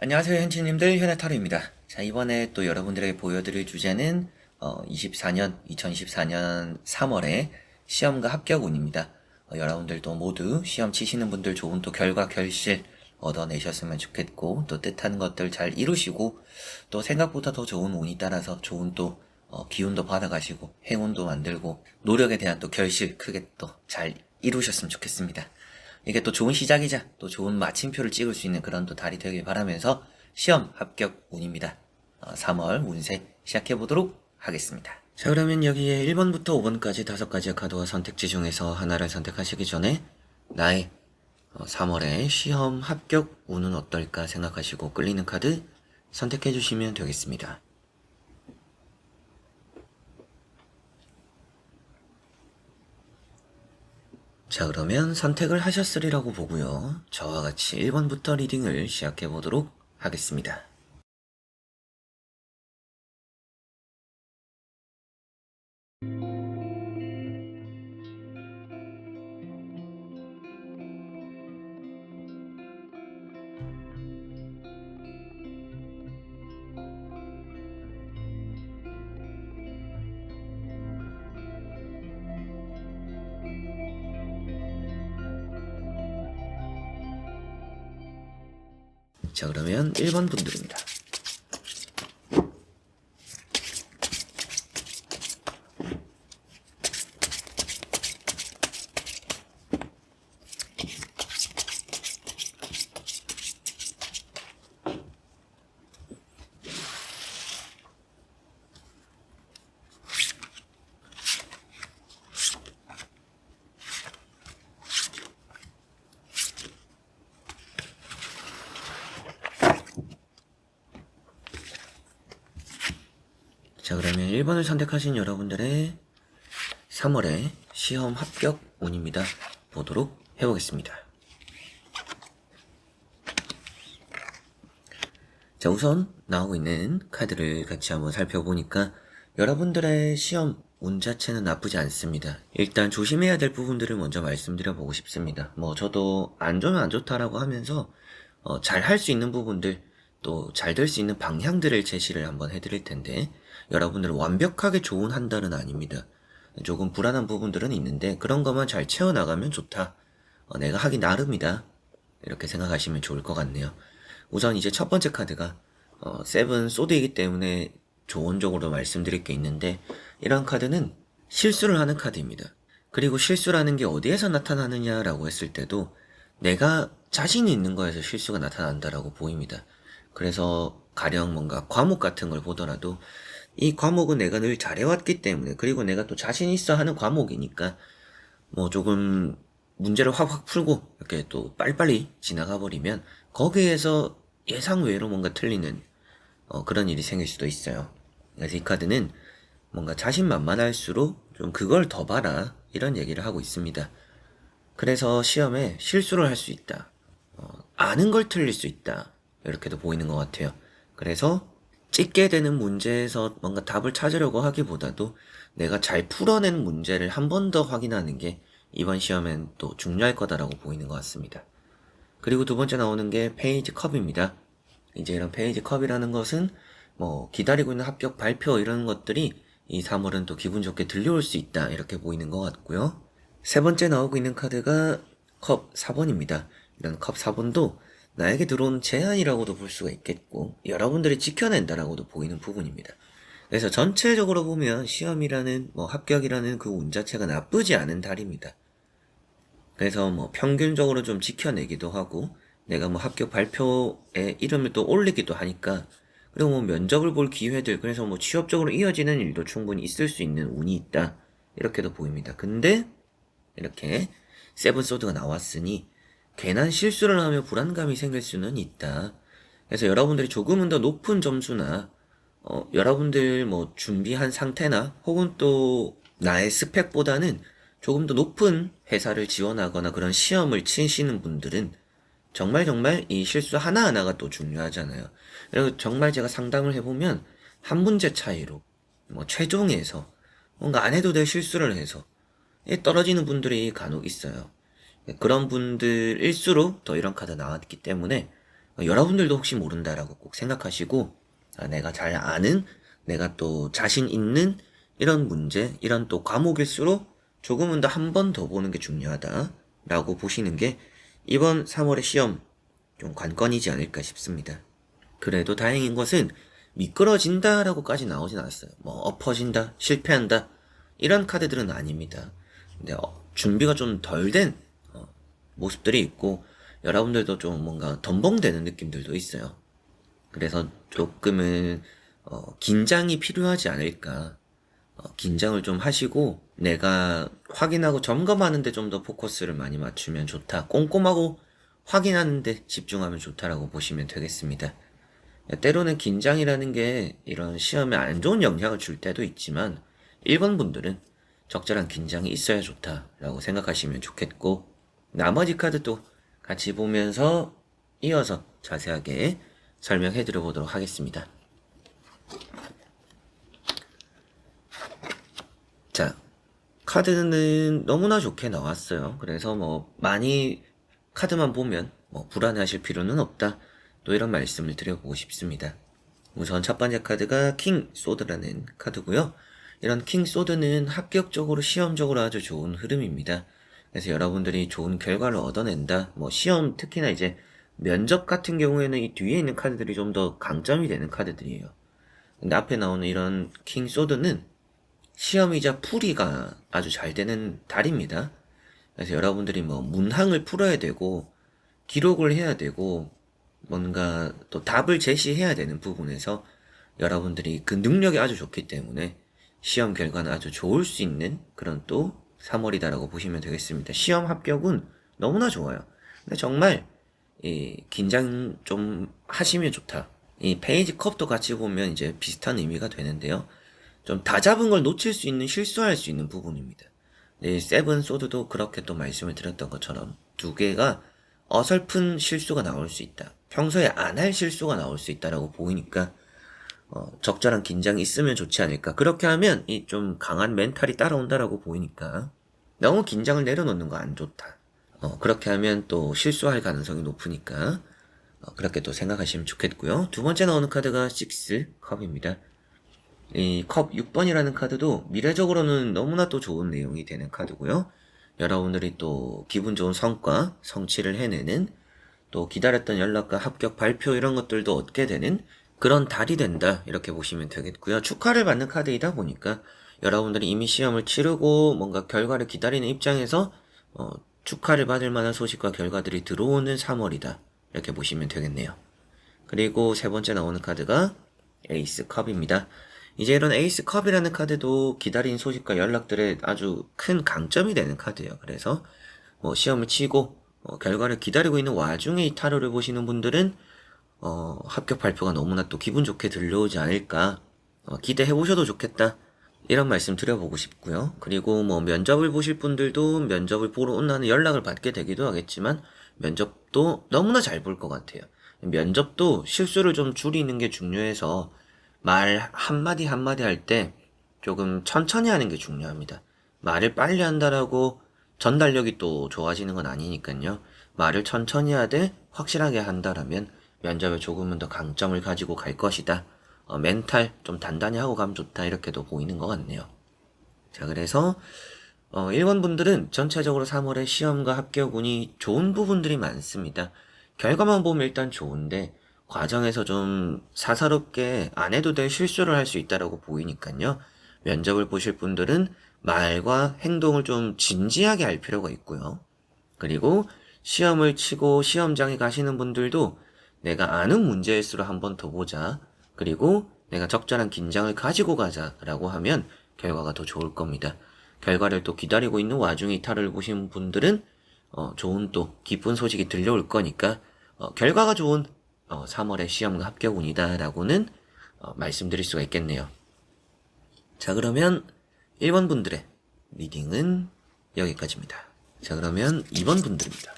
안녕하세요, 현치님들. 현해타로입니다. 자, 이번에 또 여러분들에게 보여드릴 주제는 2024년 3월에 시험과 합격운입니다. 여러분들도 모두 시험 치시는 분들 좋은 또 결과 결실 얻어내셨으면 좋겠고, 또 뜻하는 것들 잘 이루시고, 또 생각보다 더 좋은 운이 따라서 좋은 또 기운도 받아가시고 행운도 만들고 노력에 대한 또 결실 크게 또 잘 이루셨으면 좋겠습니다. 이게 또 좋은 시작이자 또 좋은 마침표를 찍을 수 있는 그런 또 달이 되길 바라면서 시험 합격 운입니다. 3월 운세 시작해 보도록 하겠습니다. 자, 그러면 여기에 1번부터 5번까지 5가지의 카드와 선택지 중에서 하나를 선택하시기 전에 나의 3월의 시험 합격 운은 어떨까 생각하시고 끌리는 카드 선택해 주시면 되겠습니다. 자, 그러면 선택을 하셨으리라고 보고요. 저와 같이 1번부터 리딩을 시작해 보도록 하겠습니다. 자, 그러면 1번 분들입니다. 자, 그러면 1번을 선택하신 여러분들의 3월의 시험 합격 운입니다. 보도록 해보겠습니다. 자, 우선 나오고 있는 카드를 같이 한번 살펴보니까 여러분들의 시험 운 자체는 나쁘지 않습니다. 일단 조심해야 될 부분들을 먼저 말씀드려보고 싶습니다. 저도 안 좋으면 안 좋다라고 하면서 잘 할 수 있는 부분들 또 잘 될 수 있는 방향들을 제시를 한번 해드릴 텐데 여러분들은 완벽하게 좋은 한 달은 아닙니다. 조금 불안한 부분들은 있는데 그런 것만 잘 채워나가면 좋다. 내가 하기 나름이다. 이렇게 생각하시면 좋을 것 같네요. 우선 이제 첫 번째 카드가 세븐 소드이기 때문에 조언적으로 말씀드릴 게 있는데 이런 카드는 실수를 하는 카드입니다. 그리고 실수라는 게 어디에서 나타나느냐라고 했을 때도 내가 자신이 있는 거에서 실수가 나타난다라고 보입니다. 그래서 가령 뭔가 과목 같은 걸 보더라도 이 과목은 내가 늘 잘해왔기 때문에 그리고 내가 또 자신 있어 하는 과목이니까 조금 문제를 확확 풀고 이렇게 또 빨리빨리 지나가 버리면 거기에서 예상 외로 뭔가 틀리는 그런 일이 생길 수도 있어요. 그래서 이 카드는 뭔가 자신만만할수록 좀 그걸 더 봐라 이런 얘기를 하고 있습니다. 그래서 시험에 실수를 할 수 있다. 아는 걸 틀릴 수 있다. 이렇게도 보이는 것 같아요. 그래서 찍게 되는 문제에서 뭔가 답을 찾으려고 하기보다도 내가 잘 풀어낸 문제를 한 번 더 확인하는 게 이번 시험엔 또 중요할 거다라고 보이는 것 같습니다. 그리고 두 번째 나오는 게 페이지 컵입니다. 이제 이런 페이지 컵이라는 것은 기다리고 있는 합격 발표 이런 것들이 이 3월은 또 기분 좋게 들려올 수 있다 이렇게 보이는 것 같고요. 세 번째 나오고 있는 카드가 컵 4번입니다. 이런 컵 4번도 나에게 들어온 제안이라고도 볼 수가 있겠고 여러분들이 지켜낸다라고도 보이는 부분입니다. 그래서 전체적으로 보면 시험이라는 합격이라는 그 운 자체가 나쁘지 않은 달입니다. 그래서 평균적으로 좀 지켜내기도 하고 내가 합격 발표에 이름을 또 올리기도 하니까 그리고 면접을 볼 기회들 그래서 취업적으로 이어지는 일도 충분히 있을 수 있는 운이 있다 이렇게도 보입니다. 근데 이렇게 세븐 소드가 나왔으니 괜한 실수를 하며 불안감이 생길 수는 있다. 그래서 여러분들이 조금은 더 높은 점수나 여러분들 준비한 상태나 혹은 또 나의 스펙보다는 조금 더 높은 회사를 지원하거나 그런 시험을 치시는 분들은 정말 이 실수 하나하나가 또 중요하잖아요. 그리고 정말 제가 상담을 해보면 한 문제 차이로 최종에서 뭔가 안 해도 될 실수를 해서 떨어지는 분들이 간혹 있어요. 그런 분들일수록 더 이런 카드 나왔기 때문에 여러분들도 혹시 모른다라고 꼭 생각하시고, 내가 잘 아는, 내가 또 자신 있는 이런 문제, 이런 또 과목일수록 조금은 더 한 번 더 보는 게 중요하다라고 보시는 게 이번 3월의 시험 좀 관건이지 않을까 싶습니다. 그래도 다행인 것은 미끄러진다라고까지 나오진 않았어요. 뭐 엎어진다, 실패한다 이런 카드들은 아닙니다. 근데 준비가 좀 덜 된 모습들이 있고 여러분들도 좀 뭔가 덤벙대는 느낌들도 있어요. 그래서 조금은 긴장이 필요하지 않을까. 긴장을 좀 하시고 내가 확인하고 점검하는데 좀 더 포커스를 많이 맞추면 좋다. 꼼꼼하고 확인하는데 집중하면 좋다라고 보시면 되겠습니다. 때로는 긴장이라는 게 이런 시험에 안 좋은 영향을 줄 때도 있지만 1번 분들은 적절한 긴장이 있어야 좋다라고 생각하시면 좋겠고 나머지 카드도 같이 보면서 이어서 자세하게 설명해 드려 보도록 하겠습니다. 자, 카드는 너무나 좋게 나왔어요. 그래서 뭐 많이 카드만 보면 뭐 불안해하실 필요는 없다. 또 이런 말씀을 드려보고 싶습니다. 우선 첫 번째 카드가 킹 소드라는 카드고요. 이런 킹 소드는 합격적으로 시험적으로 아주 좋은 흐름입니다. 그래서 여러분들이 좋은 결과를 얻어낸다. 뭐 시험 특히나 이제 면접 같은 경우에는 이 뒤에 있는 카드들이 좀 더 강점이 되는 카드들이에요. 근데 앞에 나오는 이런 킹 소드는 시험이자 풀이가 아주 잘 되는 달입니다. 그래서 여러분들이 뭐 문항을 풀어야 되고 기록을 해야 되고 뭔가 또 답을 제시해야 되는 부분에서 여러분들이 그 능력이 아주 좋기 때문에 시험 결과는 아주 좋을 수 있는 그런 또 3월이다라고 보시면 되겠습니다. 시험 합격은 너무나 좋아요. 근데 정말 긴장 좀 하시면 좋다. 이 페이지 컵도 같이 보면 이제 비슷한 의미가 되는데요. 좀 다 잡은 걸 놓칠 수 있는 실수할 수 있는 부분입니다. 네, 세븐 소드도 그렇게 또 말씀을 드렸던 것처럼 두 개가 어설픈 실수가 나올 수 있다. 평소에 안 할 실수가 나올 수 있다라고 보이니까 적절한 긴장이 있으면 좋지 않을까. 그렇게 하면 이 좀 강한 멘탈이 따라온다라고 보이니까 너무 긴장을 내려놓는 거 안 좋다. 그렇게 하면 또 실수할 가능성이 높으니까 그렇게 또 생각하시면 좋겠고요. 두 번째 나오는 카드가 6 컵입니다. 이 컵 6번이라는 카드도 미래적으로는 너무나 또 좋은 내용이 되는 카드고요. 여러분들이 또 기분 좋은 성과, 성취를 해내는 또 기다렸던 연락과 합격 발표 이런 것들도 얻게 되는 그런 달이 된다 이렇게 보시면 되겠고요. 축하를 받는 카드이다 보니까 여러분들이 이미 시험을 치르고 뭔가 결과를 기다리는 입장에서 축하를 받을 만한 소식과 결과들이 들어오는 3월이다 이렇게 보시면 되겠네요. 그리고 세 번째 나오는 카드가 에이스 컵입니다. 이제 이런 에이스 컵이라는 카드도 기다린 소식과 연락들의 아주 큰 강점이 되는 카드예요. 그래서 뭐 시험을 치고 결과를 기다리고 있는 와중에 이 타로를 보시는 분들은 합격 발표가 너무나 또 기분 좋게 들려오지 않을까 기대해 보셔도 좋겠다 이런 말씀 드려보고 싶고요. 그리고 뭐 면접을 보실 분들도 면접을 보러 온다는 연락을 받게 되기도 하겠지만 면접도 너무나 잘 볼 것 같아요. 면접도 실수를 좀 줄이는 게 중요해서 말 한마디 한마디 할 때 조금 천천히 하는 게 중요합니다. 말을 빨리 한다라고 전달력이 또 좋아지는 건 아니니까요. 말을 천천히 하되 확실하게 한다라면 면접에 조금은 더 강점을 가지고 갈 것이다. 멘탈 좀 단단히 하고 가면 좋다. 이렇게도 보이는 것 같네요. 자, 그래서 1번 분들은 전체적으로 3월에 시험과 합격운이 좋은 부분들이 많습니다. 결과만 보면 일단 좋은데 과정에서 좀 사사롭게 안 해도 될 실수를 할 수 있다라고 보이니까요. 면접을 보실 분들은 말과 행동을 좀 진지하게 할 필요가 있고요. 그리고 시험을 치고 시험장에 가시는 분들도 내가 아는 문제일수록 한 번 더 보자. 그리고 내가 적절한 긴장을 가지고 가자라고 하면 결과가 더 좋을 겁니다. 결과를 또 기다리고 있는 와중에 이탈을 보신 분들은 좋은 또 기쁜 소식이 들려올 거니까 결과가 좋은 3월의 시험과 합격운이다라고는 말씀드릴 수가 있겠네요. 자, 그러면 1번 분들의 리딩은 여기까지입니다. 자, 그러면 2번 분들입니다.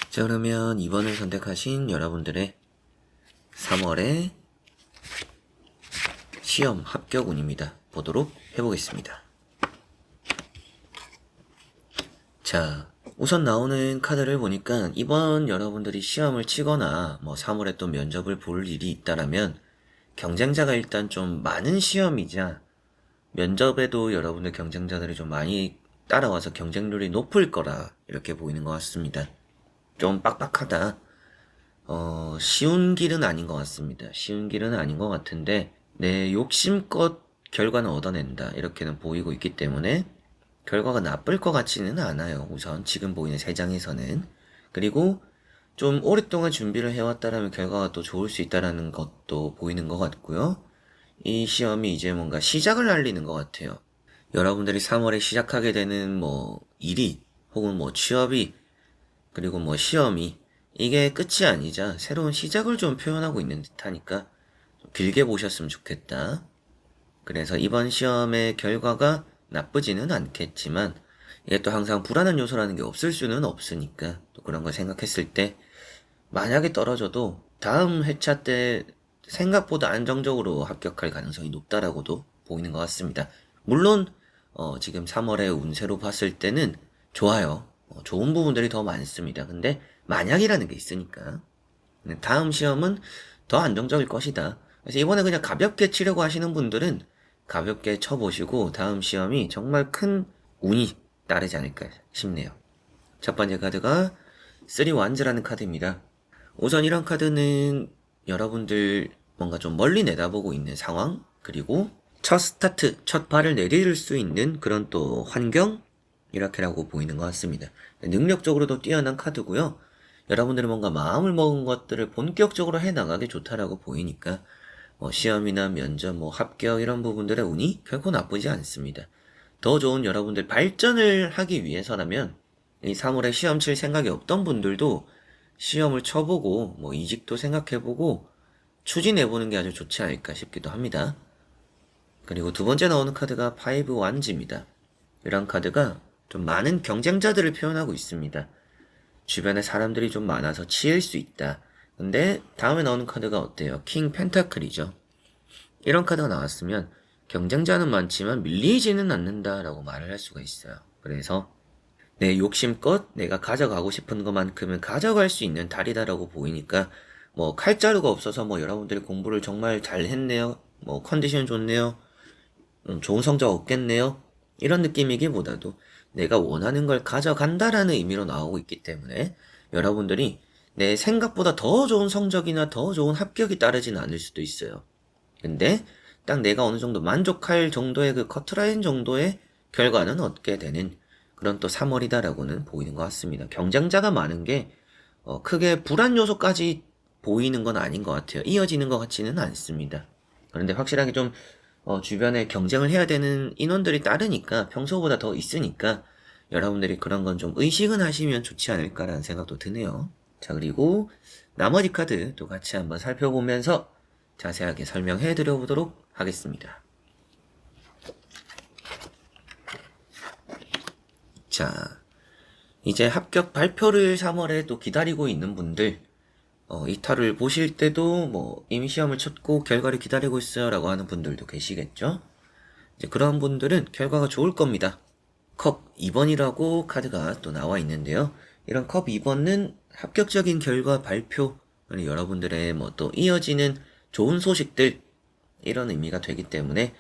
자, 그러면 2번을 선택하신 여러분들의 3월의 시험 합격운입니다. 보도록 해보겠습니다. 자, 우선 나오는 카드를 보니까 이번 여러분들이 시험을 치거나 뭐 3월에 또 면접을 볼 일이 있다라면 경쟁자가 일단 좀 많은 시험이자 면접에도 여러분들 경쟁자들이 좀 많이 따라와서 경쟁률이 높을 거라 이렇게 보이는 것 같습니다. 좀 빡빡하다. 쉬운 길은 아닌 것 같습니다. 쉬운 길은 아닌 것 같은데 내 욕심껏 결과는 얻어낸다 이렇게는 보이고 있기 때문에 결과가 나쁠 것 같지는 않아요. 우선 지금 보이는 3장에서는. 그리고 좀 오랫동안 준비를 해왔다라면 결과가 또 좋을 수 있다라는 것도 보이는 것 같고요. 이 시험이 이제 뭔가 시작을 알리는 것 같아요. 여러분들이 3월에 시작하게 되는 뭐 일이 혹은 뭐 취업이 그리고 뭐 시험이 이게 끝이 아니자 새로운 시작을 좀 표현하고 있는 듯하니까 좀 길게 보셨으면 좋겠다. 그래서 이번 시험의 결과가 나쁘지는 않겠지만 이게 또 항상 불안한 요소라는 게 없을 수는 없으니까 또 그런 걸 생각했을 때 만약에 떨어져도 다음 회차 때 생각보다 안정적으로 합격할 가능성이 높다라고도 보이는 것 같습니다. 물론 지금 3월의 운세로 봤을 때는 좋아요. 좋은 부분들이 더 많습니다. 근데 만약이라는 게 있으니까 다음 시험은 더 안정적일 것이다. 그래서 이번에 그냥 가볍게 치려고 하시는 분들은 가볍게 쳐보시고 다음 시험이 정말 큰 운이 따르지 않을까 싶네요. 첫 번째 카드가 3wands라는 카드입니다. 우선 이런 카드는 여러분들 뭔가 좀 멀리 내다보고 있는 상황, 그리고 첫 스타트, 첫 발을 내디딜 수 있는 그런 또 환경, 이렇게라고 보이는 것 같습니다. 능력적으로도 뛰어난 카드고요. 여러분들이 뭔가 마음을 먹은 것들을 본격적으로 해나가기 좋다라고 보이니까 시험이나 면접, 합격 이런 부분들의 운이 결코 나쁘지 않습니다. 더 좋은 여러분들 발전을 하기 위해서라면 이 3월에 시험 칠 생각이 없던 분들도 시험을 쳐보고 이직도 생각해보고 추진해보는 게 아주 좋지 않을까 싶기도 합니다. 그리고 두 번째 나오는 카드가 5wands입니다. 이런 카드가 좀 많은 경쟁자들을 표현하고 있습니다. 주변에 사람들이 좀 많아서 치일 수 있다. 근데 다음에 나오는 카드가 어때요? 킹 펜타클이죠. 이런 카드가 나왔으면 경쟁자는 많지만 밀리지는 않는다라고 말을 할 수가 있어요. 그래서 내 욕심껏 내가 가져가고 싶은 것만큼은 가져갈 수 있는 달이다라고 보이니까 칼자루가 없어서 여러분들이 공부를 정말 잘 했네요. 컨디션 좋네요. 좋은 성적 얻겠네요. 이런 느낌이기보다도 내가 원하는 걸 가져간다라는 의미로 나오고 있기 때문에 여러분들이 내 생각보다 더 좋은 성적이나 더 좋은 합격이 따르지는 않을 수도 있어요. 근데 딱 내가 어느 정도 만족할 정도의 그 커트라인 정도의 결과는 얻게 되는 그런 또 3월이다라고는 보이는 것 같습니다. 경쟁자가 많은 게 크게 불안 요소까지 보이는 건 아닌 것 같아요. 이어지는 것 같지는 않습니다. 그런데 확실하게 좀 주변에 경쟁을 해야 되는 인원들이 따르니까 평소보다 더 있으니까 여러분들이 그런 건 좀 의식은 하시면 좋지 않을까라는 생각도 드네요. 자, 그리고 나머지 카드도 같이 한번 살펴보면서 자세하게 설명해 드려보도록 하겠습니다. 자, 이제 합격 발표를 3월에 또 기다리고 있는 분들, 이 탈을 보실 때도 이미 시험을 쳤고 결과를 기다리고 있어요 라고 하는 분들도 계시겠죠? 이제 그런 분들은 결과가 좋을 겁니다. 컵 2번이라고 카드가 또 나와 있는데요. 이런 컵 2번은 합격적인 결과 발표, 여러분들의 또 이어지는 좋은 소식들, 이런 의미가 되기 때문에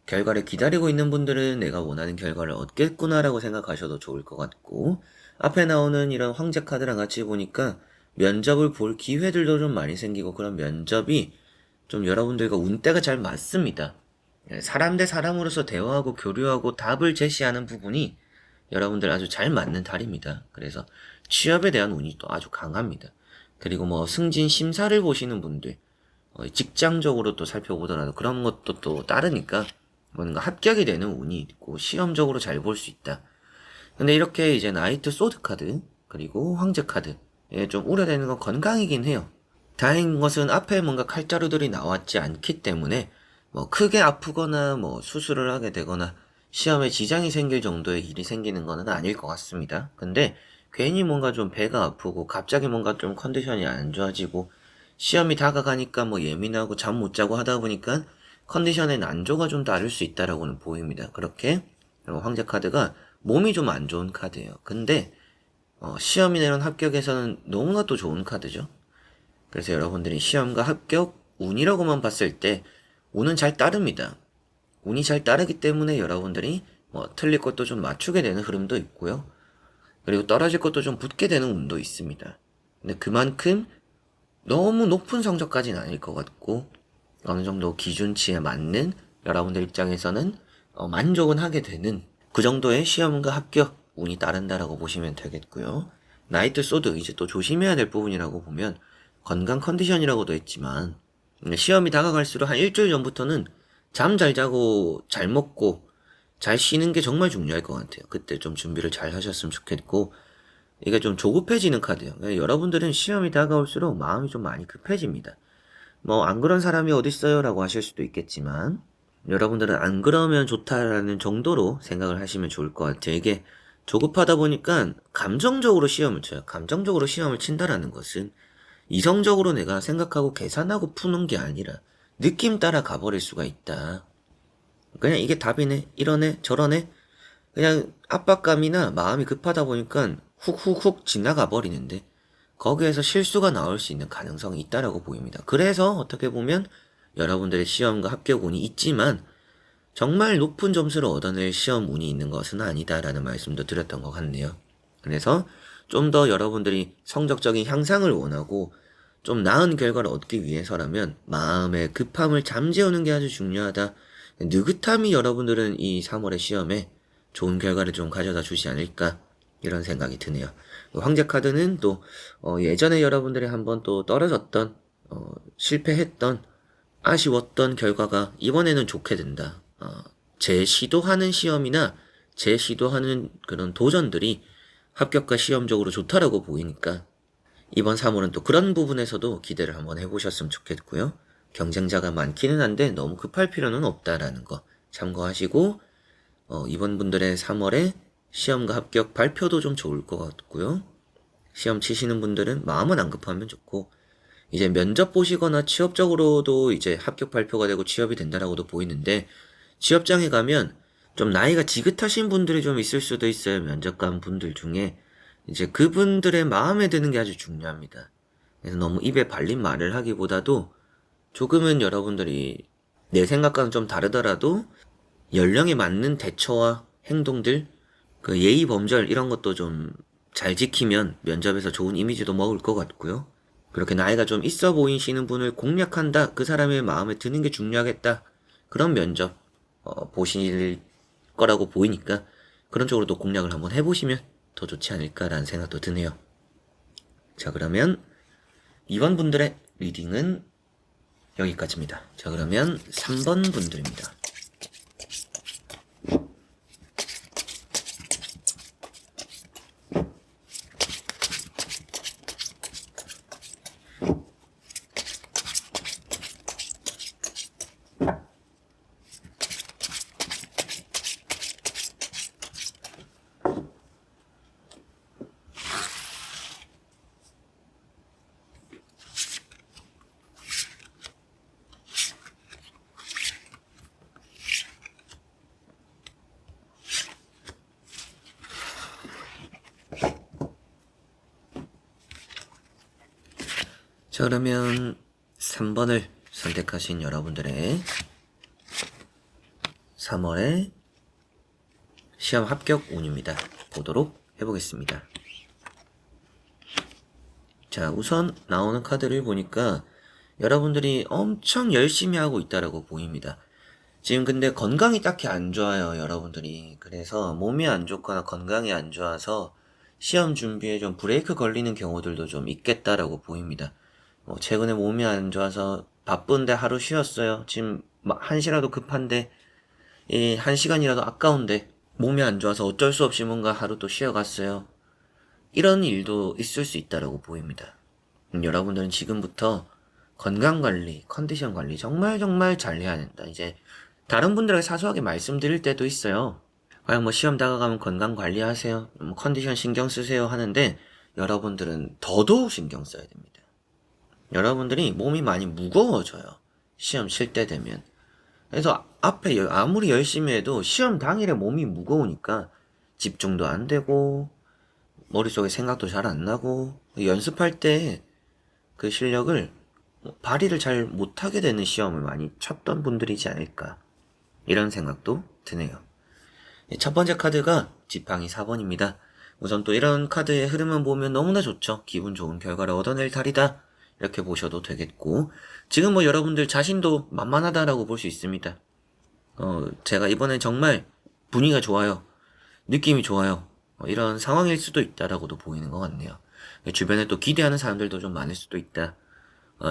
결과를 기다리고 있는 분들은 내가 원하는 결과를 얻겠구나라고 생각하셔도 좋을 것 같고, 앞에 나오는 이런 황제 카드랑 같이 보니까 면접을 볼 기회들도 좀 많이 생기고 그런 면접이 좀 여러분들과 운때가 잘 맞습니다. 사람 대 사람으로서 대화하고 교류하고 답을 제시하는 부분이 여러분들 아주 잘 맞는 달입니다. 그래서 취업에 대한 운이 또 아주 강합니다. 그리고 승진 심사를 보시는 분들, 직장적으로 또 살펴보더라도 그런 것도 또 따르니까 뭔가 합격이 되는 운이 있고 시험적으로 잘 볼 수 있다. 근데 이렇게 이제 나이트 소드 카드 그리고 황제 카드 좀 우려되는 건 건강이긴 해요. 다행인 것은 앞에 뭔가 칼자루들이 나왔지 않기 때문에 크게 아프거나 수술을 하게 되거나 시험에 지장이 생길 정도의 일이 생기는 거는 아닐 것 같습니다. 근데 괜히 뭔가 좀 배가 아프고 갑자기 뭔가 좀 컨디션이 안 좋아지고 시험이 다가가니까 뭐 예민하고 잠 못 자고 하다 보니까 컨디션의 난조가 좀 다를 수 있다라고는 보입니다. 그렇게 황제 카드가 몸이 좀 안 좋은 카드예요. 근데 시험이나 합격에서는 너무나 또 좋은 카드죠. 그래서 여러분들이 시험과 합격 운이라고만 봤을 때 운은 잘 따릅니다. 운이 잘 따르기 때문에 여러분들이 뭐 틀릴 것도 좀 맞추게 되는 흐름도 있고요. 그리고 떨어질 것도 좀 붙게 되는 운도 있습니다. 근데 그만큼 너무 높은 성적까지는 아닐 것 같고 어느 정도 기준치에 맞는 여러분들 입장에서는 만족은 하게 되는 그 정도의 시험과 합격 운이 따른다라고 보시면 되겠고요. 나이트 소드 이제 또 조심해야 될 부분이라고 보면 건강 컨디션이라고도 했지만 시험이 다가갈수록 한 일주일 전부터는 잠 잘 자고 잘 먹고 잘 쉬는 게 정말 중요할 것 같아요. 그때 좀 준비를 잘 하셨으면 좋겠고 이게 좀 조급해지는 카드예요. 여러분들은 시험이 다가올수록 마음이 좀 많이 급해집니다. 뭐 안 그런 사람이 어딨어요 라고 하실 수도 있겠지만 여러분들은 안 그러면 좋다라는 정도로 생각을 하시면 좋을 것 같아요. 이게 조급하다 보니까 감정적으로 시험을 쳐요. 감정적으로 시험을 친다라는 것은 이성적으로 내가 생각하고 계산하고 푸는 게 아니라 느낌 따라 가버릴 수가 있다. 그냥 이게 답이네, 이러네, 저러네. 그냥 압박감이나 마음이 급하다 보니까 훅훅훅 지나가 버리는데 거기에서 실수가 나올 수 있는 가능성이 있다라고 보입니다. 그래서 어떻게 보면 여러분들의 시험과 합격 운이 있지만 정말 높은 점수를 얻어낼 시험 운이 있는 것은 아니다라는 말씀도 드렸던 것 같네요. 그래서 좀 더 여러분들이 성적적인 향상을 원하고 좀 나은 결과를 얻기 위해서라면 마음의 급함을 잠재우는 게 아주 중요하다. 느긋함이 여러분들은 이 3월의 시험에 좋은 결과를 좀 가져다 주지 않을까 이런 생각이 드네요. 황제 카드는 또 예전에 여러분들이 한번 또 떨어졌던 실패했던 아쉬웠던 결과가 이번에는 좋게 된다. 재시도하는 시험이나 재시도하는 그런 도전들이 합격과 시험적으로 좋다라고 보이니까 이번 3월은 또 그런 부분에서도 기대를 한번 해보셨으면 좋겠고요. 경쟁자가 많기는 한데 너무 급할 필요는 없다라는 거 참고하시고 이번 분들의 3월에 시험과 합격 발표도 좀 좋을 것 같고요. 시험 치시는 분들은 마음은 안 급하면 좋고 이제 면접 보시거나 취업적으로도 이제 합격 발표가 되고 취업이 된다라고도 보이는데 취업장에 가면 좀 나이가 지긋하신 분들이 좀 있을 수도 있어요. 면접관 분들 중에 이제 그분들의 마음에 드는 게 아주 중요합니다. 그래서 너무 입에 발린 말을 하기보다도 조금은 여러분들이 내 생각과는 좀 다르더라도 연령에 맞는 대처와 행동들, 그 예의 범절 이런 것도 좀 잘 지키면 면접에서 좋은 이미지도 먹을 것 같고요. 그렇게 나이가 좀 있어 보이시는 분을 공략한다, 그 사람의 마음에 드는 게 중요하겠다. 그런 면접 보실 거라고 보이니까 그런 쪽으로 또 공략을 한번 해보시면 더 좋지 않을까라는 생각도 드네요. 자, 그러면 이번 분들의 리딩은 여기까지입니다. 자, 그러면 3번 분들입니다. 자, 그러면 3번을 선택하신 여러분들의 3월의 시험 합격 운입니다. 보도록 해보겠습니다. 자, 우선 나오는 카드를 보니까 여러분들이 엄청 열심히 하고 있다라고 보입니다. 지금 근데 건강이 딱히 안 좋아요, 여러분들이. 그래서 몸이 안 좋거나 건강이 안 좋아서 시험 준비에 좀 브레이크 걸리는 경우들도 좀 있겠다라고 보입니다. 최근에 몸이 안 좋아서 바쁜데 하루 쉬었어요. 지금 1시라도 급한데, 1시간이라도 아까운데, 몸이 안 좋아서 어쩔 수 없이 뭔가 하루 또 쉬어갔어요. 이런 일도 있을 수 있다라고 보입니다. 여러분들은 지금부터 건강 관리, 컨디션 관리 정말 정말 잘 해야 된다. 이제 다른 분들에게 사소하게 말씀드릴 때도 있어요. 과연 뭐 시험 다가가면 건강 관리하세요, 뭐 컨디션 신경 쓰세요 하는데 여러분들은 더더욱 신경 써야 됩니다. 여러분들이 몸이 많이 무거워져요. 시험 칠 때 되면. 그래서 앞에 아무리 열심히 해도 시험 당일에 몸이 무거우니까 집중도 안 되고 머릿속에 생각도 잘 안 나고 연습할 때 그 실력을 발휘를 잘 못하게 되는 시험을 많이 쳤던 분들이지 않을까, 이런 생각도 드네요. 첫 번째 카드가 지팡이 4번입니다. 우선 또 이런 카드의 흐름을 보면 너무나 좋죠. 기분 좋은 결과를 얻어낼 달이다, 이렇게 보셔도 되겠고, 지금 뭐 여러분들 자신도 만만하다라고 볼 수 있습니다. 제가 이번엔 정말 분위기가 좋아요, 느낌이 좋아요, 이런 상황일 수도 있다라고도 보이는 것 같네요. 주변에 또 기대하는 사람들도 좀 많을 수도 있다,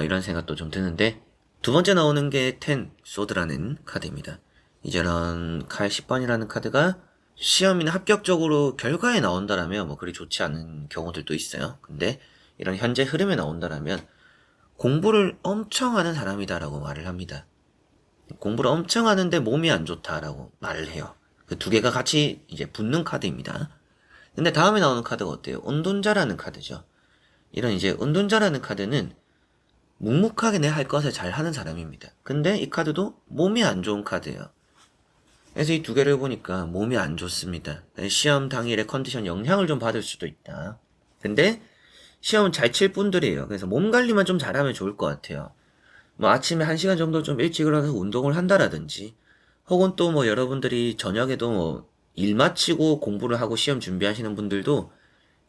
이런 생각도 좀 드는데, 두 번째 나오는 게 텐 소드라는 카드입니다. 이런 칼 10번이라는 카드가 시험이나 합격적으로 결과에 나온다라면 뭐 그리 좋지 않은 경우들도 있어요. 근데 이런 현재 흐름에 나온다라면 공부를 엄청 하는 사람이다라고 말을 합니다. 공부를 엄청 하는데 몸이 안 좋다라고 말을 해요. 그 두 개가 같이 이제 붙는 카드입니다. 근데 다음에 나오는 카드가 어때요? 은둔자라는 카드죠. 이런 이제 은둔자라는 카드는 묵묵하게 내 할 것을 잘 하는 사람입니다. 근데 이 카드도 몸이 안 좋은 카드예요. 그래서 이 두 개를 보니까 몸이 안 좋습니다. 시험 당일에 컨디션 영향을 좀 받을 수도 있다. 근데 시험은 잘 칠 분들이에요. 그래서 몸 관리만 좀 잘하면 좋을 것 같아요. 뭐 아침에 1시간 정도 좀 일찍 일어나서 운동을 한다라든지, 혹은 또 뭐 여러분들이 저녁에도 뭐 일 마치고 공부를 하고 시험 준비하시는 분들도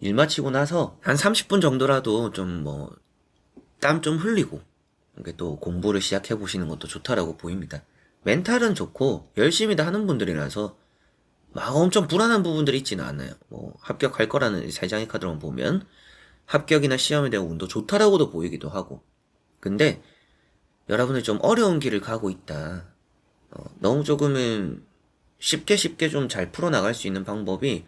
일 마치고 나서 한 30분 정도라도 좀 뭐 땀 좀 흘리고 이렇게 또 공부를 시작해 보시는 것도 좋다라고 보입니다. 멘탈은 좋고 열심히 다 하는 분들이라서 막 엄청 불안한 부분들이 있지는 않아요. 뭐 합격할 거라는 세 장의 카드만 보면 합격이나 시험에 대한 운도 좋다라고도 보이기도 하고, 근데 여러분들 좀 어려운 길을 가고 있다, 너무 조금은 쉽게 좀 잘 풀어나갈 수 있는 방법이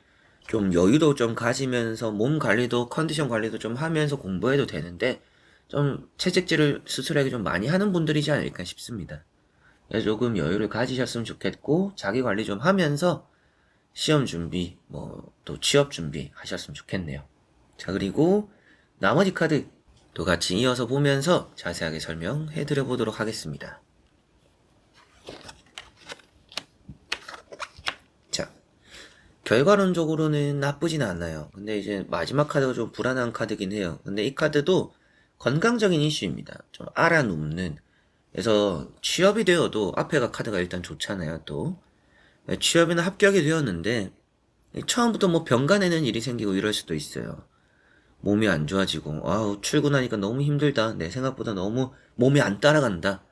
좀 여유도 좀 가지면서 몸 관리도 컨디션 관리도 좀 하면서 공부해도 되는데 좀 채찍질을 스스로에게 좀 많이 하는 분들이지 않을까 싶습니다. 그래서 조금 여유를 가지셨으면 좋겠고, 자기 관리 좀 하면서 시험 준비, 뭐 또 취업 준비 하셨으면 좋겠네요. 자, 그리고 나머지 카드 또 같이 이어서 보면서 자세하게 설명해 드려 보도록 하겠습니다. 자, 결과론적으로는 나쁘진 않아요. 근데 이제 마지막 카드가 좀 불안한 카드긴 해요. 근데 이 카드도 건강적인 이슈입니다. 좀 알아눕는. 그래서 취업이 되어도 앞에가 카드가 일단 좋잖아요. 또 취업이나 합격이 되었는데 처음부터 뭐 병가 내는 일이 생기고 이럴 수도 있어요. 몸이 안 좋아지고, 아우 출근하니까 너무 힘들다, 내 생각보다 너무 몸이 안 따라간다,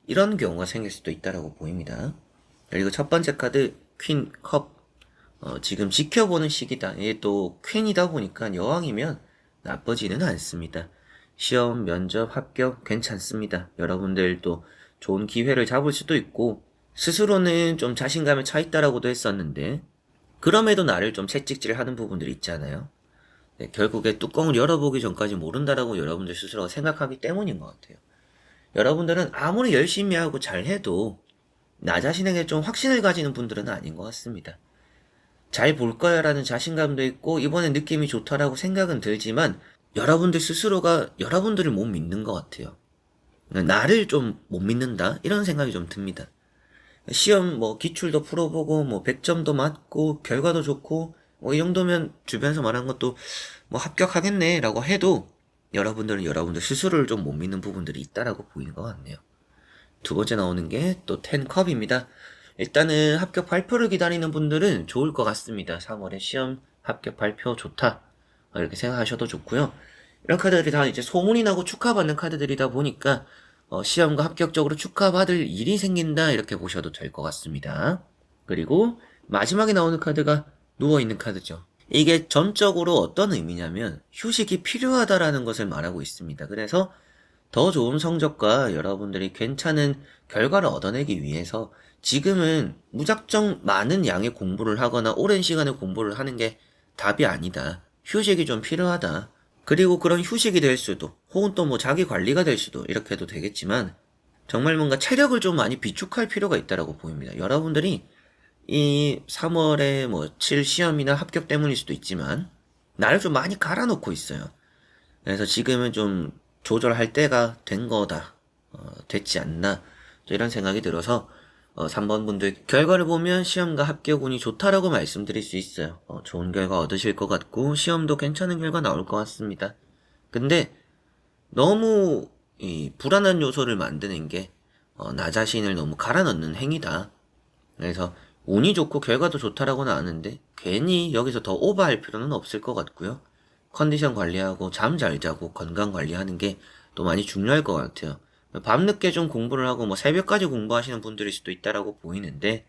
이런 경우가 생길 수도 있다라고 보입니다. 그리고 첫 번째 카드 퀸 컵, 지금 지켜보는 시기다. 이게 또 퀸이다 보니까 여왕이면 나쁘지는 않습니다. 시험, 면접, 합격 괜찮습니다. 여러분들도 좋은 기회를 잡을 수도 있고, 스스로는 좀 자신감에 차 있다라고도 했었는데 그럼에도 나를 좀 채찍질 하는 부분들이 있잖아요. 네, 결국에 뚜껑을 열어보기 전까지 모른다라고 여러분들 스스로가 생각하기 때문인 것 같아요. 여러분들은 아무리 열심히 하고 잘해도 나 자신에게 좀 확신을 가지는 분들은 아닌 것 같습니다. 잘 볼 거야 라는 자신감도 있고 이번에 느낌이 좋다라고 생각은 들지만 여러분들 스스로가 여러분들을 못 믿는 것 같아요. 나를 좀 못 믿는다, 이런 생각이 좀 듭니다. 시험 뭐 기출도 풀어보고 뭐 100점도 맞고 결과도 좋고 뭐 이 정도면 주변에서 말하는 것도 뭐 합격하겠네 라고 해도 여러분들은 여러분들 스스로를 좀 못 믿는 부분들이 있다라고 보이는 것 같네요. 두 번째 나오는 게 또 10컵입니다. 일단은 합격 발표를 기다리는 분들은 좋을 것 같습니다. 3월에 시험 합격 발표 좋다, 이렇게 생각하셔도 좋고요. 이런 카드들이 다 이제 소문이 나고 축하받는 카드들이다 보니까 시험과 합격적으로 축하받을 일이 생긴다, 이렇게 보셔도 될 것 같습니다. 그리고 마지막에 나오는 카드가 누워있는 카드죠. 이게 전적으로 어떤 의미냐면 휴식이 필요하다라는 것을 말하고 있습니다. 그래서 더 좋은 성적과 여러분들이 괜찮은 결과를 얻어내기 위해서 지금은 무작정 많은 양의 공부를 하거나 오랜 시간을 공부를 하는 게 답이 아니다. 휴식이 좀 필요하다. 그리고 그런 휴식이 될 수도, 혹은 또 뭐 자기 관리가 될 수도, 이렇게 해도 되겠지만 정말 뭔가 체력을 좀 많이 비축할 필요가 있다라고 보입니다. 여러분들이 이 3월에 뭐 7 시험이나 합격 때문일 수도 있지만 나를 좀 많이 갈아놓고 있어요. 그래서 지금은 좀 조절할 때가 된 거다. 됐지 않나. 이런 생각이 들어서 3번 분들 결과를 보면 시험과 합격 운이 좋다라고 말씀드릴 수 있어요. 좋은 결과 얻으실 것 같고 시험도 괜찮은 결과 나올 것 같습니다. 근데 너무 이 불안한 요소를 만드는 게 나 자신을 너무 갈아넣는 행위다. 그래서 운이 좋고 결과도 좋다라고 나왔는데 괜히 여기서 더 오버할 필요는 없을 것 같고요. 컨디션 관리하고 잠 잘 자고 건강 관리하는 게 또 많이 중요할 것 같아요. 밤늦게 좀 공부를 하고 뭐 새벽까지 공부하시는 분들일 수도 있다라고 보이는데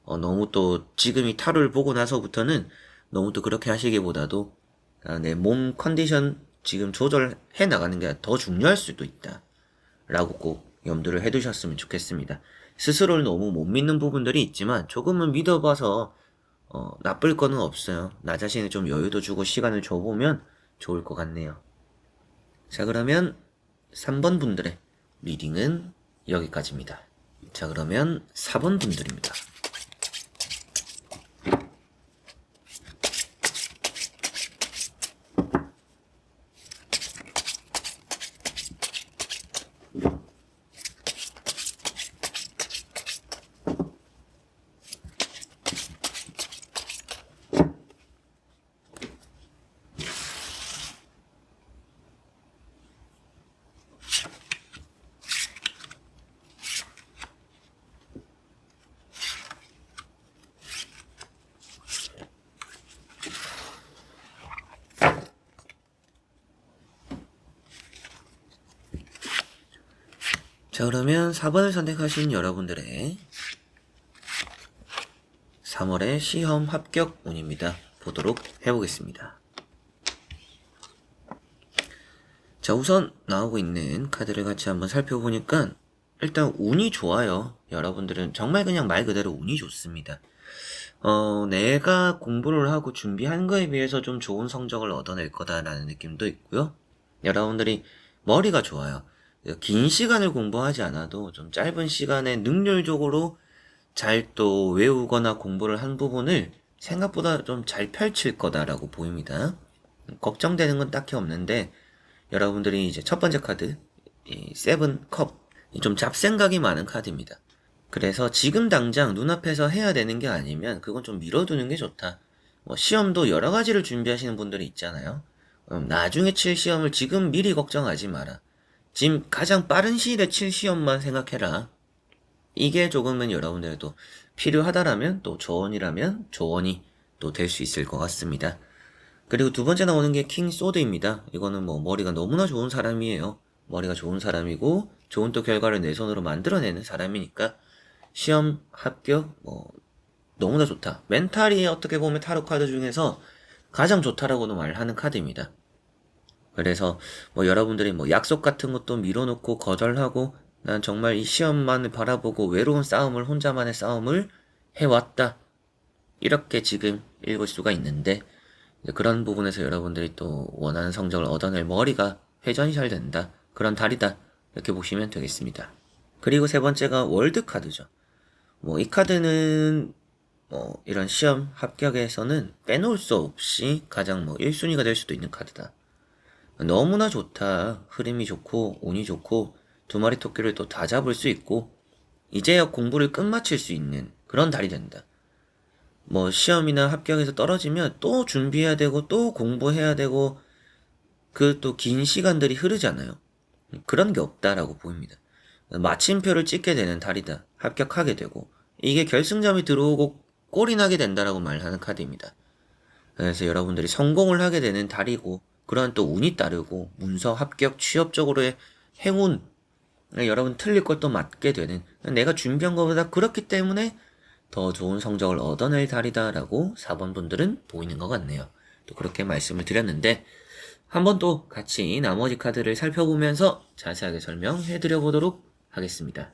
너무 또 지금 이 타로를 보고 나서부터는 너무 또 그렇게 하시기보다도 내 몸 컨디션 지금 조절해 나가는 게 더 중요할 수도 있다 라고 꼭 염두를 해두셨으면 좋겠습니다. 스스로를 너무 못 믿는 부분들이 있지만 조금은 믿어봐서 나쁠 거는 없어요. 나 자신에 좀 여유도 주고 시간을 줘보면 좋을 것 같네요. 자, 그러면 3번 분들의 리딩은 여기까지입니다. 자, 그러면 4번 분들입니다. 자, 그러면 4번을 선택하신 여러분들의 3월의 시험 합격 운입니다. 보도록 해보겠습니다. 자, 우선 나오고 있는 카드를 같이 한번 살펴보니까 일단 운이 좋아요. 여러분들은 정말 그냥 말 그대로 운이 좋습니다. 내가 공부를 하고 준비한 거에 비해서 좀 좋은 성적을 얻어낼 거다라는 느낌도 있고요. 여러분들이 머리가 좋아요. 긴 시간을 공부하지 않아도 좀 짧은 시간에 능률적으로 잘 또 외우거나 공부를 한 부분을 생각보다 좀 잘 펼칠 거다라고 보입니다. 걱정되는 건 딱히 없는데 여러분들이 이제 첫 번째 카드 이 세븐 컵 좀 잡생각이 많은 카드입니다. 그래서 지금 당장 눈앞에서 해야 되는 게 아니면 그건 좀 미뤄두는 게 좋다. 뭐 시험도 여러 가지를 준비하시는 분들이 있잖아요. 나중에 칠 시험을 지금 미리 걱정하지 마라. 지금 가장 빠른 시일에 칠 시험만 생각해라. 이게 조금은 여러분들도 필요하다라면 또 조언이라면 조언이 또 될 수 있을 것 같습니다. 그리고 두 번째 나오는 게 킹 소드입니다. 이거는 뭐 머리가 너무나 좋은 사람이에요. 머리가 좋은 사람이고 좋은 또 결과를 내 손으로 만들어내는 사람이니까 시험 합격 뭐 너무나 좋다. 멘탈이 어떻게 보면 타로 카드 중에서 가장 좋다라고도 말하는 카드입니다. 그래서 뭐 여러분들이 뭐 약속 같은 것도 밀어놓고 거절하고 난 정말 이 시험만을 바라보고 외로운 싸움을 혼자만의 싸움을 해왔다. 이렇게 지금 읽을 수가 있는데 그런 부분에서 여러분들이 또 원하는 성적을 얻어낼 머리가 회전이 잘 된다. 그런 달이다. 이렇게 보시면 되겠습니다. 그리고 세 번째가 월드 카드죠. 뭐 이 카드는 뭐 이런 시험 합격에서는 빼놓을 수 없이 가장 뭐 1순위가 될 수도 있는 카드다. 너무나 좋다. 흐름이 좋고 운이 좋고 두 마리 토끼를 또 다 잡을 수 있고 이제야 공부를 끝마칠 수 있는 그런 달이 된다. 뭐 시험이나 합격에서 떨어지면 또 준비해야 되고 또 공부해야 되고 그 또 긴 시간들이 흐르잖아요. 그런 게 없다라고 보입니다. 마침표를 찍게 되는 달이다. 합격하게 되고 이게 결승점이 들어오고 꼴이 나게 된다라고 말하는 카드입니다. 그래서 여러분들이 성공을 하게 되는 달이고 그런 또 운이 따르고 문서 합격 취업 적으로의 행운 여러분 틀릴 걸 또 맞게 되는 내가 준비한 것보다 그렇기 때문에 더 좋은 성적을 얻어낼 달이다라고 4번 분들은 보이는 것 같네요. 또 그렇게 말씀을 드렸는데 한번 또 같이 나머지 카드를 살펴보면서 자세하게 설명해 드려 보도록 하겠습니다.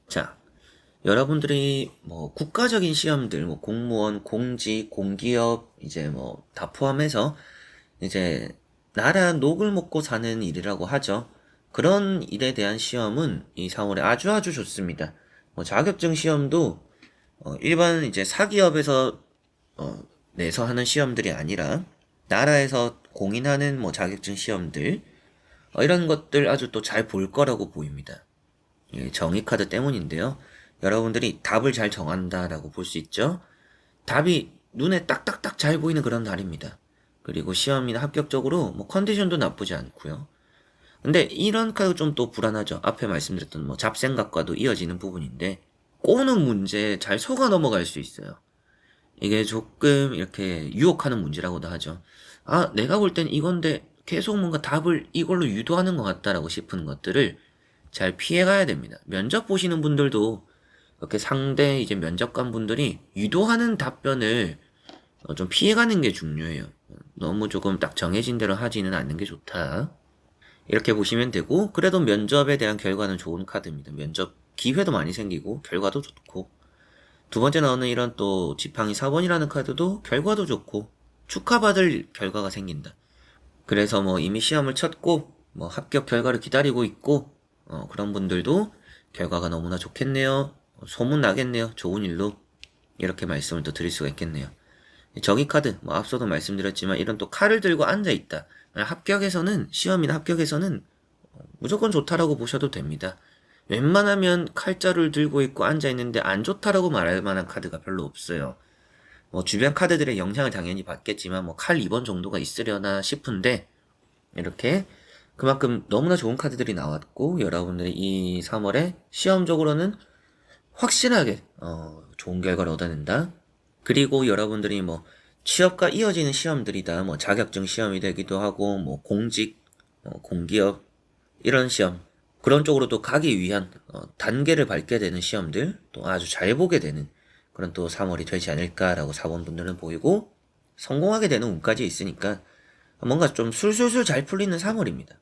자, 여러분들이 뭐 국가적인 시험들, 뭐 공무원, 공직, 공기업 이제 뭐 다 포함해서 이제 나라 녹을 먹고 사는 일이라고 하죠. 그런 일에 대한 시험은 이 3월에 아주 좋습니다. 자격증 시험도 일반 이제 사기업에서 내서 하는 시험들이 아니라 나라에서 공인하는 자격증 시험들 이런 것들 아주 또 잘 볼 거라고 보입니다. 정의 카드 때문인데요. 여러분들이 답을 잘 정한다라고 볼 수 있죠. 답이 눈에 딱딱딱 잘 보이는 그런 날입니다. 그리고 시험이나 합격적으로 컨디션도 나쁘지 않고요. 근데 이런 카드 좀 또 불안하죠. 앞에 말씀드렸던 잡생각과도 이어지는 부분인데 꼬는 문제에 잘 속아 넘어갈 수 있어요. 이게 조금 이렇게 유혹하는 문제라고도 하죠. 아, 내가 볼 땐 이건데 계속 뭔가 답을 이걸로 유도하는 것 같다라고 싶은 것들을 잘 피해가야 됩니다. 면접 보시는 분들도 이렇게 상대 이제 면접관 분들이 유도하는 답변을 좀 피해가는 게 중요해요. 너무 조금 딱 정해진 대로 하지는 않는 게 좋다. 이렇게 보시면 되고, 그래도 면접에 대한 결과는 좋은 카드입니다. 면접 기회도 많이 생기고, 결과도 좋고. 두 번째 나오는 이런 또 지팡이 4번이라는 카드도 결과도 좋고, 축하받을 결과가 생긴다. 그래서 이미 시험을 쳤고, 합격 결과를 기다리고 있고, 그런 분들도 결과가 너무나 좋겠네요. 소문 나겠네요. 좋은 일로. 이렇게 말씀을 또 드릴 수가 있겠네요. 정의 카드, 앞서도 말씀드렸지만 이런 또 칼을 들고 앉아있다. 합격에서는, 시험이나 합격에서는 무조건 좋다라고 보셔도 됩니다. 웬만하면 칼자루를 들고 있고 앉아있는데 안 좋다라고 말할 만한 카드가 별로 없어요. 주변 카드들의 영향을 당연히 받겠지만 칼 2번 정도가 있으려나 싶은데 이렇게 그만큼 너무나 좋은 카드들이 나왔고 여러분들이 이 3월에 시험적으로는 확실하게 좋은 결과를 얻어낸다. 그리고 여러분들이 취업과 이어지는 시험들이다. 자격증 시험이 되기도 하고 공직, 공기업 이런 시험 그런 쪽으로도 가기 위한 단계를 밟게 되는 시험들 또 아주 잘 보게 되는 그런 또 3월이 되지 않을까라고 4번 분들은 보이고 성공하게 되는 운까지 있으니까 뭔가 좀 술술술 잘 풀리는 3월입니다.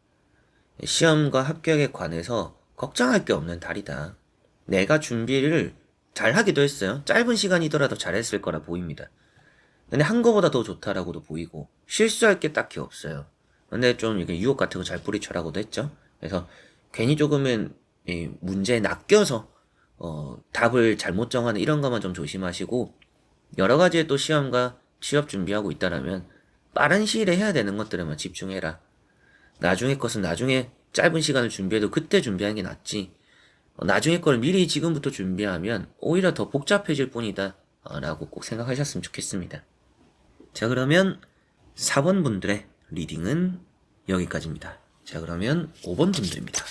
시험과 합격에 관해서 걱정할 게 없는 달이다. 내가 준비를 잘 하기도 했어요. 짧은 시간이더라도 잘했을 거라 보입니다. 근데 한 거보다 더 좋다라고도 보이고 실수할 게 딱히 없어요. 근데 좀 이게 유혹 같은 거 잘 뿌리쳐라고도 했죠. 그래서 괜히 조금은 이 문제에 낚여서 답을 잘못 정하는 이런 것만 좀 조심하시고 여러 가지의 또 시험과 취업 준비하고 있다라면 빠른 시일에 해야 되는 것들에만 집중해라. 나중에 것은 나중에 짧은 시간을 준비해도 그때 준비하는 게 낫지. 나중에 걸 미리 지금부터 준비하면 오히려 더 복잡해질 뿐이다. 라고 꼭 생각하셨으면 좋겠습니다. 자, 그러면 4번 분들의 리딩은 여기까지입니다. 자, 그러면 5번 분들입니다.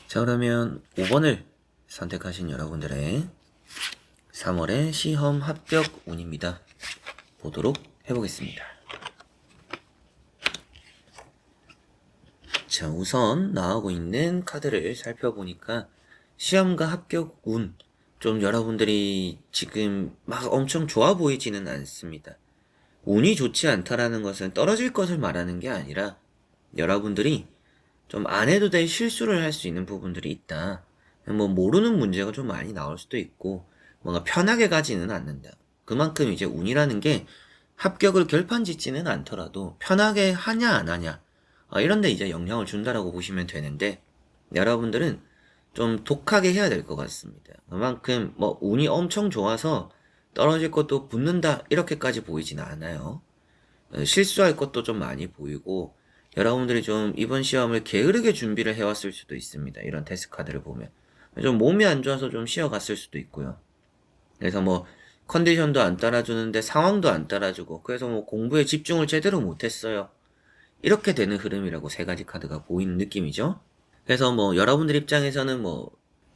자, 그러면 5번을 선택하신 여러분들의 3월의 시험 합격 운입니다. 보도록 해보겠습니다. 자, 우선 나오고 있는 카드를 살펴보니까 시험과 합격 운, 좀 여러분들이 지금 막 엄청 좋아 보이지는 않습니다. 운이 좋지 않다라는 것은 떨어질 것을 말하는 게 아니라 여러분들이 좀 안 해도 될 실수를 할 수 있는 부분들이 있다. 모르는 문제가 좀 많이 나올 수도 있고 뭔가 편하게 가지는 않는다. 그만큼 이제 운이라는 게 합격을 결판짓지는 않더라도 편하게 하냐 안 하냐 이런데 이제 영향을 준다라고 보시면 되는데 여러분들은 좀 독하게 해야 될 것 같습니다. 그만큼 운이 엄청 좋아서 떨어질 것도 붙는다 이렇게까지 보이진 않아요. 실수할 것도 좀 많이 보이고 여러분들이 좀 이번 시험을 게으르게 준비를 해왔을 수도 있습니다. 이런 테스트 카드를 보면 좀 몸이 안 좋아서 좀 쉬어갔을 수도 있고요. 그래서 컨디션도 안 따라주는데 상황도 안 따라주고 그래서 공부에 집중을 제대로 못했어요. 이렇게 되는 흐름이라고 세 가지 카드가 보이는 느낌이죠. 그래서 여러분들 입장에서는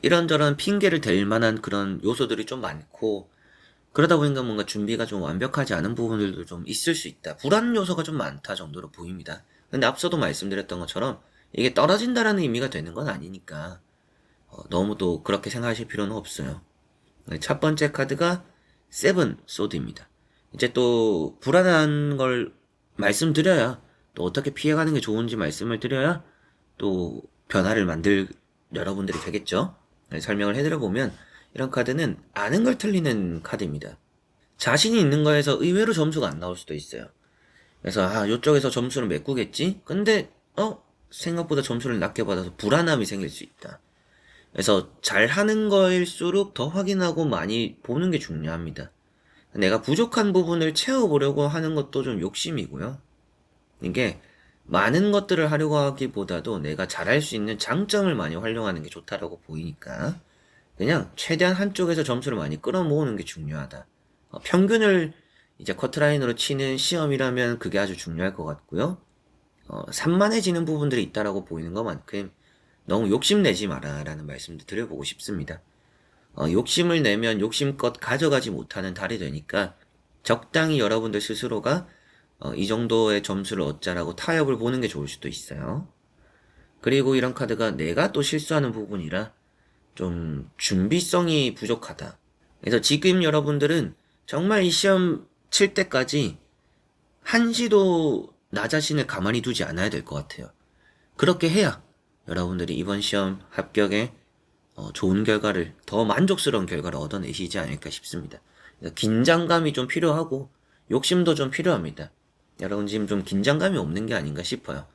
이런저런 핑계를 댈 만한 그런 요소들이 좀 많고 그러다 보니까 뭔가 준비가 좀 완벽하지 않은 부분들도 좀 있을 수 있다. 불안 요소가 좀 많다 정도로 보입니다. 근데 앞서도 말씀드렸던 것처럼 이게 떨어진다라는 의미가 되는 건 아니니까 너무 또 그렇게 생각하실 필요는 없어요. 첫 번째 카드가 세븐 소드입니다. 이제 또 불안한 걸 말씀드려야 또 어떻게 피해가는 게 좋은지 말씀을 드려야 또 변화를 만들 여러분들이 되겠죠. 설명을 해드려보면 이런 카드는 아는 걸 틀리는 카드입니다. 자신이 있는 거에서 의외로 점수가 안 나올 수도 있어요. 그래서 요쪽에서 점수를 메꾸겠지? 근데 생각보다 점수를 낮게 받아서 불안함이 생길 수 있다. 그래서 잘하는 거일수록 더 확인하고 많이 보는 게 중요합니다. 내가 부족한 부분을 채워보려고 하는 것도 좀 욕심이고요. 이게 많은 것들을 하려고 하기보다도 내가 잘할 수 있는 장점을 많이 활용하는 게 좋다라고 보이니까 그냥 최대한 한쪽에서 점수를 많이 끌어모으는 게 중요하다. 평균을 이제 커트라인으로 치는 시험이라면 그게 아주 중요할 것 같고요. 산만해지는 부분들이 있다라고 보이는 것만큼 너무 욕심내지 마라 라는 말씀도 드려보고 싶습니다. 욕심을 내면 욕심껏 가져가지 못하는 달이 되니까 적당히 여러분들 스스로가 이 정도의 점수를 얻자라고 타협을 보는 게 좋을 수도 있어요. 그리고 이런 카드가 내가 또 실수하는 부분이라 좀 준비성이 부족하다. 그래서 지금 여러분들은 정말 이 시험 칠 때까지 한시도 나 자신을 가만히 두지 않아야 될 것 같아요. 그렇게 해야 여러분들이 이번 시험 합격에 좋은 결과를, 더 만족스러운 결과를 얻어내시지 않을까 싶습니다. 긴장감이 좀 필요하고 욕심도 좀 필요합니다. 여러분 지금 좀 긴장감이 없는 게 아닌가 싶어요.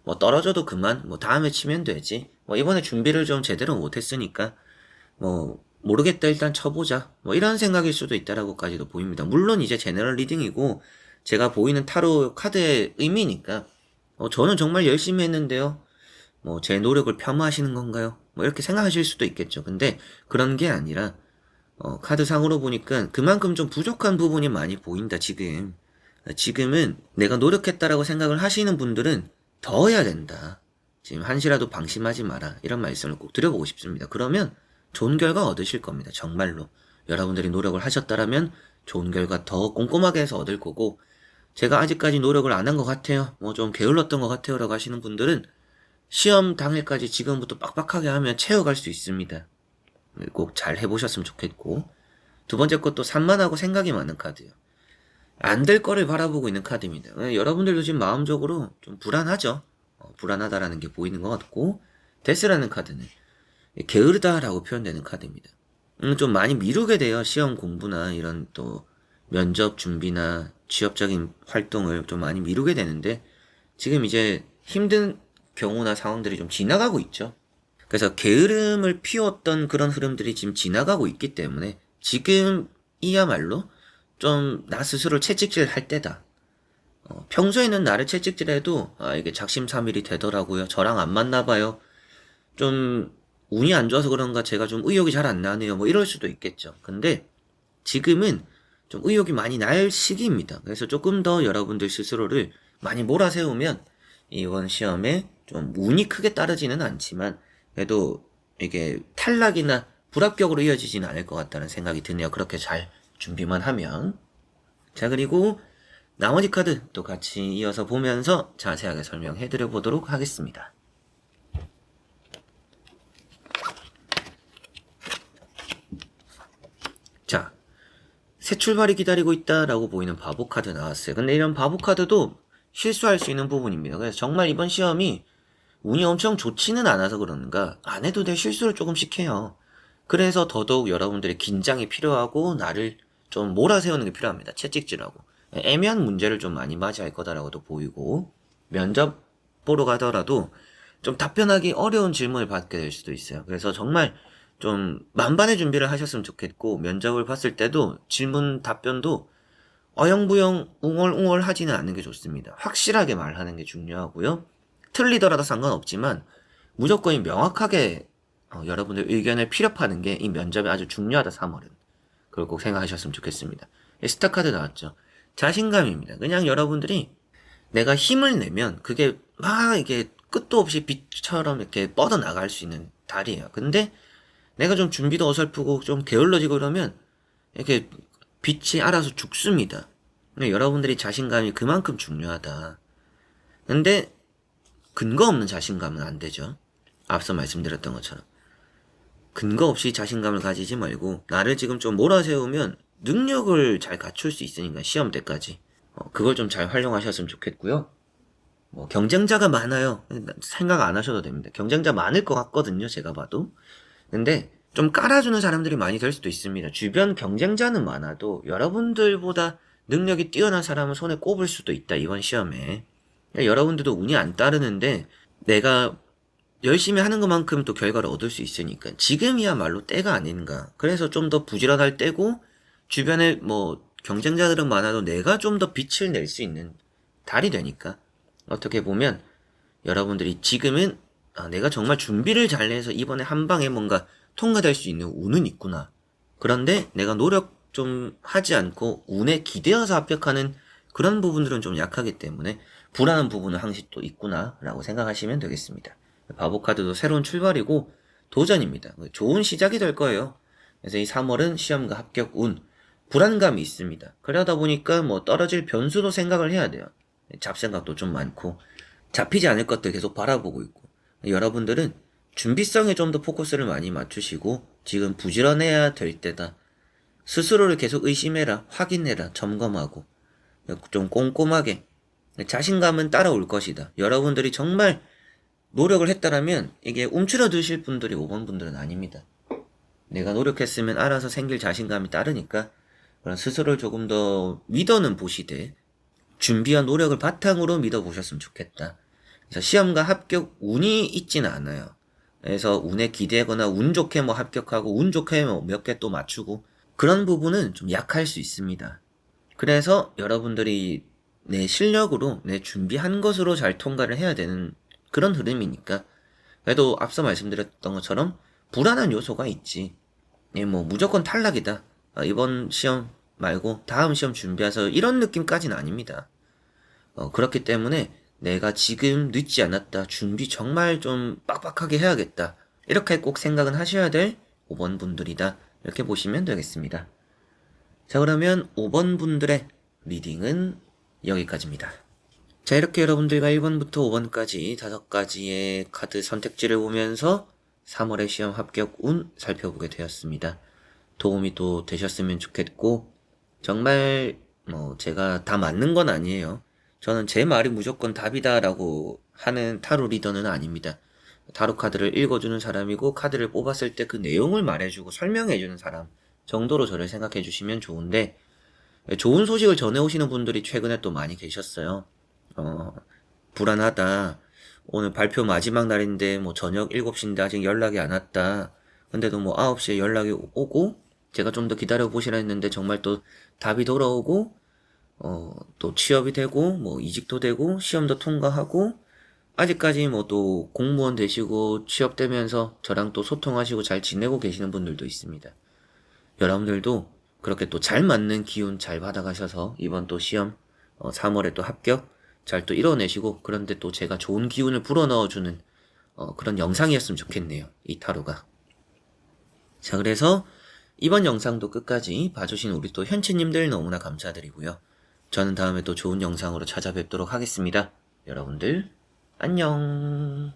뭐 떨어져도 그만, 뭐 다음에 치면 되지. 뭐 이번에 준비를 좀 제대로 못했으니까 뭐 모르겠다 일단 쳐보자. 뭐 이런 생각일 수도 있다라고까지도 보입니다. 물론 이제 제너럴 리딩이고 제가 보이는 타로 카드의 의미니까 저는 정말 열심히 했는데요. 뭐 제 노력을 폄하하시는 건가요? 뭐 이렇게 생각하실 수도 있겠죠. 근데 그런 게 아니라 카드상으로 보니까 그만큼 좀 부족한 부분이 많이 보인다 지금. 지금은 내가 노력했다라고 생각을 하시는 분들은 더 해야 된다. 지금 한시라도 방심하지 마라. 이런 말씀을 꼭 드려보고 싶습니다. 그러면 좋은 결과 얻으실 겁니다. 정말로. 여러분들이 노력을 하셨다라면 좋은 결과 더 꼼꼼하게 해서 얻을 거고, 제가 아직까지 노력을 안 한 것 같아요. 뭐 좀 게을렀던 것 같아요. 라고 하시는 분들은 시험 당일까지 지금부터 빡빡하게 하면 채워갈 수 있습니다. 꼭 잘 해보셨으면 좋겠고. 두 번째 것도 산만하고 생각이 많은 카드예요. 안 될 거를 바라보고 있는 카드입니다. 여러분들도 지금 마음적으로 좀 불안하죠? 불안하다라는 게 보이는 것 같고, 데스라는 카드는 게으르다라고 표현되는 카드입니다. 좀 많이 미루게 돼요. 시험 공부나 이런 또 면접 준비나 취업적인 활동을 좀 많이 미루게 되는데, 지금 이제 힘든 경우나 상황들이 좀 지나가고 있죠. 그래서 게으름을 피웠던 그런 흐름들이 지금 지나가고 있기 때문에 지금이야말로 좀 나 스스로 채찍질 할 때다. 평소에는 나를 채찍질해도 이게 작심삼일이 되더라고요. 저랑 안 맞나봐요. 좀 운이 안 좋아서 그런가 제가 좀 의욕이 잘 안 나네요. 뭐 이럴 수도 있겠죠. 근데 지금은 좀 의욕이 많이 날 시기입니다. 그래서 조금 더 여러분들 스스로를 많이 몰아세우면 이번 시험에 좀 운이 크게 따르지는 않지만 그래도 이게 탈락이나 불합격으로 이어지지는 않을 것 같다는 생각이 드네요. 그렇게 잘 준비만 하면. 자, 그리고 나머지 카드 또 같이 이어서 보면서 자세하게 설명해 드려 보도록 하겠습니다. 자, 새 출발이 기다리고 있다라고 보이는 바보 카드 나왔어요. 근데 이런 바보 카드도 실수할 수 있는 부분입니다. 그래서 정말 이번 시험이 운이 엄청 좋지는 않아서 그런가 안 해도 될 실수를 조금씩 해요. 그래서 더더욱 여러분들의 긴장이 필요하고 나를 좀 몰아세우는 게 필요합니다. 채찍질하고. 애매한 문제를 좀 많이 맞이할 거다라고도 보이고, 면접 보러 가더라도 좀 답변하기 어려운 질문을 받게 될 수도 있어요. 그래서 정말 좀 만반의 준비를 하셨으면 좋겠고, 면접을 봤을 때도 질문 답변도 어영부영 웅얼웅얼 하지는 않는 게 좋습니다. 확실하게 말하는 게 중요하고요. 틀리더라도 상관없지만 무조건 명확하게 여러분들 의견을 피력하는 게 이 면접에 아주 중요하다. 3월은 그걸 꼭 생각하셨으면 좋겠습니다. 스타카드 나왔죠. 자신감입니다. 그냥 여러분들이 내가 힘을 내면 그게 막 이게 끝도 없이 빛처럼 이렇게 뻗어나갈 수 있는 달이에요. 근데 내가 좀 준비도 어설프고 좀 게을러지고 그러면 이렇게 빛이 알아서 죽습니다. 여러분들이 자신감이 그만큼 중요하다. 근데 근거 없는 자신감은 안 되죠. 앞서 말씀드렸던 것처럼. 근거 없이 자신감을 가지지 말고 나를 지금 좀 몰아세우면 능력을 잘 갖출 수 있으니까 시험 때까지 그걸 좀 잘 활용하셨으면 좋겠고요. 경쟁자가 많아요. 생각 안 하셔도 됩니다. 경쟁자 많을 것 같거든요, 제가 봐도. 근데 좀 깔아주는 사람들이 많이 될 수도 있습니다. 주변 경쟁자는 많아도 여러분들보다 능력이 뛰어난 사람을 손에 꼽을 수도 있다, 이번 시험에. 여러분들도 운이 안 따르는데 내가 열심히 하는 것만큼 또 결과를 얻을 수 있으니까 지금이야말로 때가 아닌가. 그래서 좀 더 부지런할 때고 주변에 경쟁자들은 많아도 내가 좀 더 빛을 낼 수 있는 달이 되니까 어떻게 보면 여러분들이 지금은 내가 정말 준비를 잘 해서 이번에 한 방에 뭔가 통과될 수 있는 운은 있구나. 그런데 내가 노력 좀 하지 않고 운에 기대어서 합격하는 그런 부분들은 좀 약하기 때문에 불안한 부분은 항상 또 있구나 라고 생각하시면 되겠습니다. 바보카드도 새로운 출발이고 도전입니다. 좋은 시작이 될 거예요. 그래서 이 3월은 시험과 합격 운, 불안감이 있습니다. 그러다 보니까 떨어질 변수도 생각을 해야 돼요. 잡생각도 좀 많고 잡히지 않을 것들 계속 바라보고 있고 여러분들은 준비성에 좀 더 포커스를 많이 맞추시고 지금 부지런해야 될 때다. 스스로를 계속 의심해라, 확인해라, 점검하고 좀 꼼꼼하게 자신감은 따라올 것이다. 여러분들이 정말 노력을 했다라면 이게 움츠러드실 분들이 5번 분들은 아닙니다. 내가 노력했으면 알아서 생길 자신감이 따르니까 그런 스스로를 조금 더 믿어는 보시되 준비와 노력을 바탕으로 믿어보셨으면 좋겠다. 그래서 시험과 합격 운이 있지는 않아요. 그래서 운에 기대거나 운 좋게 합격하고 운 좋게 몇 개 또 맞추고 그런 부분은 좀 약할 수 있습니다. 그래서 여러분들이 내 실력으로 내 준비한 것으로 잘 통과를 해야 되는 그런 흐름이니까 그래도 앞서 말씀드렸던 것처럼 불안한 요소가 있지. 무조건 탈락이다. 이번 시험 말고 다음 시험 준비해서 이런 느낌까지는 아닙니다. 그렇기 때문에 내가 지금 늦지 않았다. 준비 정말 좀 빡빡하게 해야겠다. 이렇게 꼭 생각은 하셔야 될 5번 분들이다. 이렇게 보시면 되겠습니다. 자, 그러면 5번 분들의 리딩은 여기까지입니다. 자, 이렇게 여러분들과 1번부터 5번까지 5가지의 카드 선택지를 보면서 3월의 시험 합격 운 살펴보게 되었습니다. 도움이 또 되셨으면 좋겠고 정말 제가 다 맞는 건 아니에요. 저는 제 말이 무조건 답이다 라고 하는 타로 리더는 아닙니다. 타로 카드를 읽어주는 사람이고 카드를 뽑았을 때 그 내용을 말해주고 설명해주는 사람 정도로 저를 생각해 주시면 좋은데 좋은 소식을 전해오시는 분들이 최근에 또 많이 계셨어요. 불안하다. 오늘 발표 마지막 날인데 저녁 7시인데 아직 연락이 안 왔다. 근데도 9시에 연락이 오고 제가 좀 더 기다려 보시라 했는데 정말 또 답이 돌아오고 또 취업이 되고 이직도 되고 시험도 통과하고 아직까지 또 공무원 되시고 취업되면서 저랑 또 소통하시고 잘 지내고 계시는 분들도 있습니다. 여러분들도 그렇게 또 잘 맞는 기운 잘 받아가셔서 이번 또 시험 3월에 또 합격 잘 또 이뤄내시고 그런데 또 제가 좋은 기운을 불어넣어주는 그런 영상이었으면 좋겠네요. 이 타로가. 자, 그래서 이번 영상도 끝까지 봐주신 우리 또 현치님들 너무나 감사드리고요. 저는 다음에 또 좋은 영상으로 찾아뵙도록 하겠습니다. 여러분들 안녕.